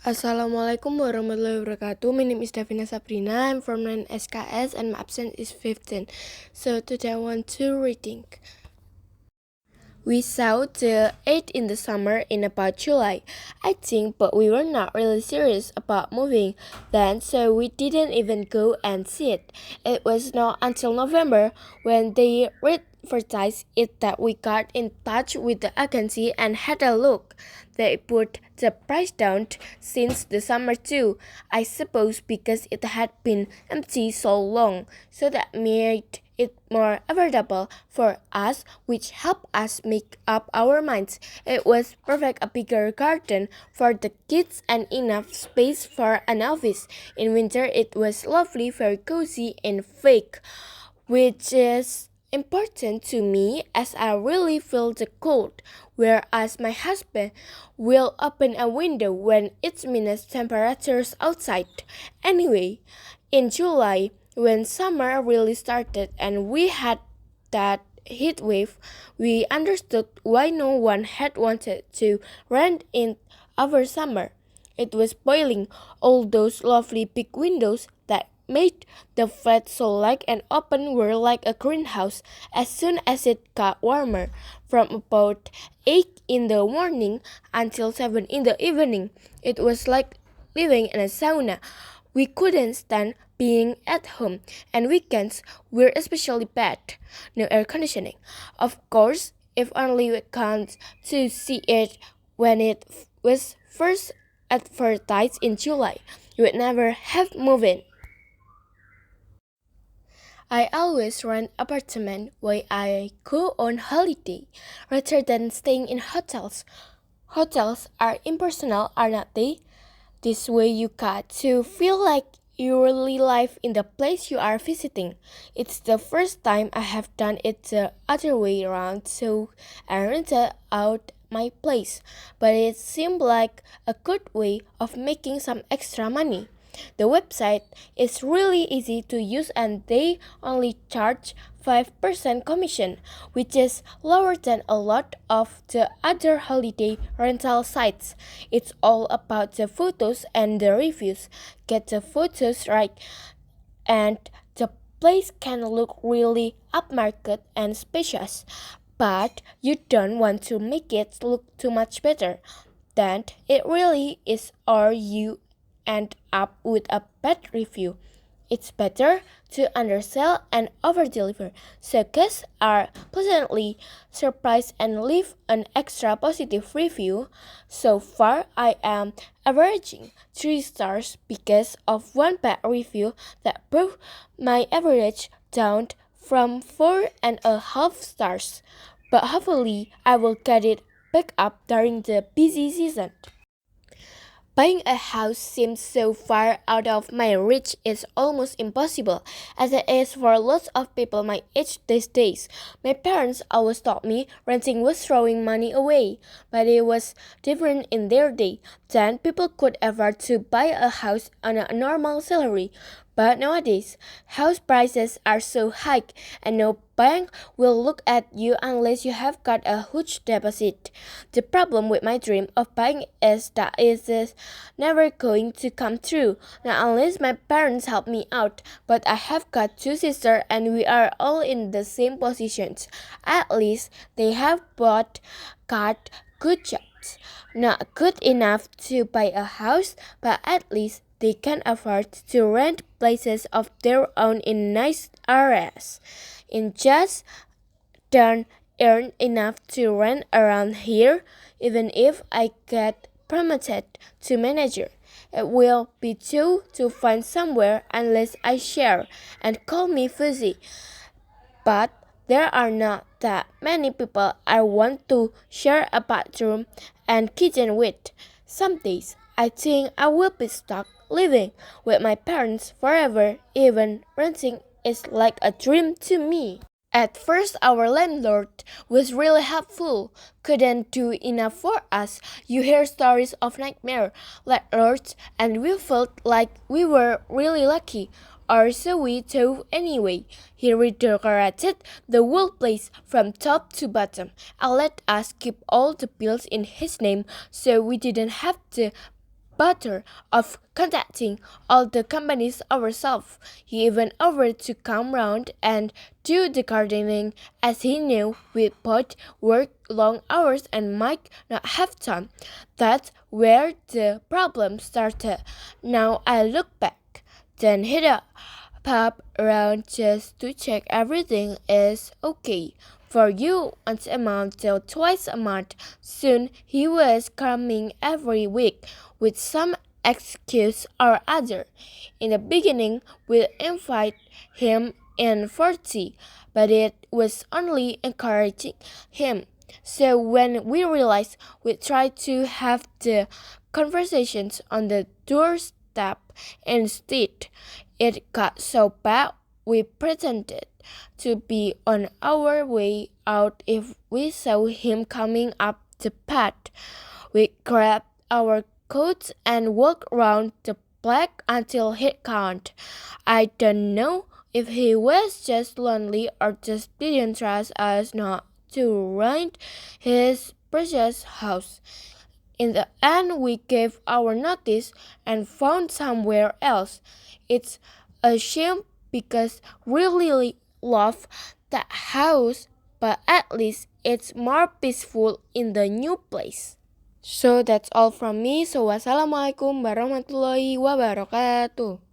Assalamualaikum warahmatullahi wabarakatuh. My name is Dafinah Sabrina. I'm from SKS and my absence is 15. So today I want to reading. We saw the 8 in the summer in about July, I think, but we were not really serious about moving then, so we didn't even go and see it. It was not until November when they advertised it that we got in touch with the agency and had a look. They put the price down since the summer too, I suppose because it had been empty so long, so that made it more affordable for us, which helped us make up our minds. It was perfect, a bigger garden for the kids and enough space for an office. In winter it was lovely, very cozy and fake, which is important to me as I really feel the cold, whereas my husband will open a window when it's minus temperatures outside. Anyway, in July, when summer really started and we had that heat wave, we understood why no one had wanted to rent in over summer. It was boiling, all those lovely big windows that made the flat so light and open were like a greenhouse. As soon as it got warmer, from about 8 in the morning until 7 in the evening, it was like living in a sauna. We couldn't stand being at home, and weekends were especially bad. No air conditioning. Of course, if only we can't to see it when it was first advertised in July, you would never have moved in. I always rent apartment when I go on holiday, rather than staying in hotels. Hotels are impersonal, are not they? This way you got to feel like you really live in the place you are visiting. It's the first time I have done it the other way around, so I rented out my place, but it seemed like a good way of making some extra money. The website is really easy to use and they only charge 5% commission, which is lower than a lot of the other holiday rental sites. It's all about the photos and the reviews. Get the photos right and the place can look really upmarket and spacious, but you don't want to make it look too much better than it really is, or you end up with a bad review. It's better to undersell and overdeliver, so guests are pleasantly surprised and leave an extra positive review. So far, I am averaging 3 stars because of one bad review that brought my average down from 4.5 stars. But hopefully, I will get it back up during the busy season. Buying a house seems so far out of my reach, it's almost impossible, as it is for lots of people my age these days. My parents always told me renting was throwing money away, but it was different in their day. Then people could afford to buy a house on a normal salary. But nowadays, house prices are so high and no bank will look at you unless you have got a huge deposit. The problem with my dream of buying is that it is never going to come true, not unless my parents help me out. But I have got 2 sisters and we are all in the same positions. At least they have both got good jobs. Not good enough to buy a house, but at least they can afford to rent places of their own in nice areas. In just don't earn enough to rent around here, even if I get promoted to manager. It will be tough to find somewhere unless I share and call me fuzzy. But there are not that many people I want to share a bathroom and kitchen with. Some days I think I will be stuck living with my parents forever. Even renting is like a dream to me. At first, our landlord was really helpful, couldn't do enough for us. You hear stories of nightmare landlords, and we felt like we were really lucky. Or so we thought anyway. He redecorated the whole place from top to bottom and let us keep all the bills in his name so we didn't have to bother of contacting all the companies ourselves. He even offered to come round and do the gardening, as he knew we both work long hours and might not have time. That's where the problem started. Now I look back. Then hit a pop around just to check everything is okay. For you, once a month till twice a month. Soon he was coming every week with some excuse or other. In the beginning, we invite him in for tea, but it was only encouraging him. So when we realized, we tried to have the conversations on the doorstep instead. It got so bad we pretended to be on our way out if we saw him coming up the path. We grabbed our coats and walked round the block until he gone. I don't know if he was just lonely or just didn't trust us not to rent his precious house. In the end, we gave our notice and found somewhere else. It's a shame because we really love that house, but at least it's more peaceful in the new place. So that's all from me. So wassalamualaikum warahmatullahi wabarakatuh.